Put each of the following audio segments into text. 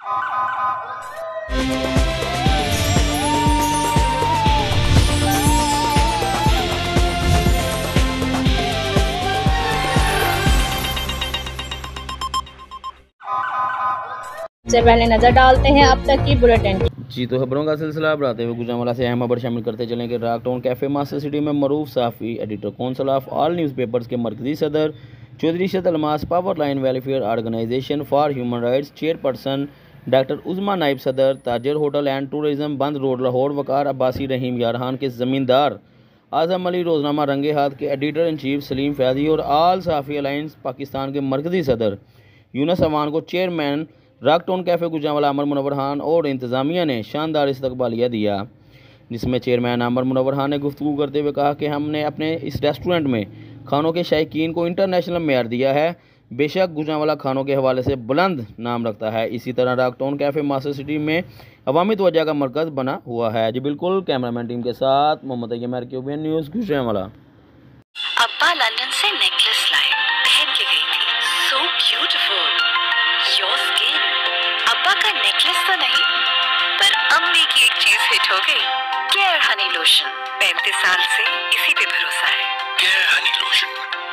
से पहले नजर डालते हैं अब तक की बुलेटिन। जी तो खबरों का सिलसिला बढ़ाते हुए गुजरांवाला से अहम खबर शामिल करते चलें कि Rock Town Cafe Master City में मरूफ साफ़ी editor council of all newspapers के मरकजी सदर Chaudhry Shad Almas, Power Line Welfare Organization for Human Rights chairperson doctor Uzma नाइब सदर, ताजर hotel and tourism Bund road Lahore Waqar Abbasi Rahim Yar Khan के ज़मींदार आज़म अली रोज़नामा रंगे हाथ के editor in chief Salim Faidi और आल साफ़ी अलायंस पाकिस्तान के मरकजी सदर यूनुस अवान को chairman Rock Town Cafe Gujranwala Amar Munawwar Khan और इंतज़ामिया ने शानदार इस्तकबालिया दिया, जिसमें चेयरमैन अमर मुनव्वर खान ने गुफ्तगू करते हुए कहा कि हमने अपने इस रेस्टोरेंट में खानों के शायकीन को इंटरनेशनल मेयार दिया है। बेशक गुजरांवाला खानों के हवाले से बुलंद नाम रखता है। इसी तरह rock Town cafe master City में अवामी तवज्जो का मरकज़ बना हुआ है। जी बिल्कुल, कैमरामैन टीम के साथ मोहम्मद तैयब क्यूबियन न्यूज़ गुजरांवाला। अब्बा लंदन से नेकलेस लाए, पहन के गई थी, सो ब्यूटीफुल, योर स्किन। अब्बा का नेकलेस तो नहीं, पर अम्मी की एक चीज हिट हो गई, केयर हनी लोशन। 35 साल से इसी पे भरोसा है। Care Honey lotion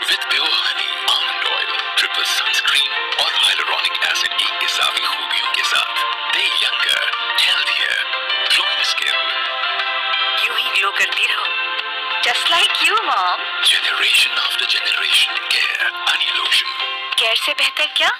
with pure Honey, almond oil, triple sunscreen और हाइलुरोनिक एसिड की इजाफी खूबियों के साथ दे यंगर, हेल्थियर, ग्लोइंग स्किन। यूं ही ग्लो करती रहो, just like you mom. Generation after generation, care Honey lotion. Care से बेहतर क्या?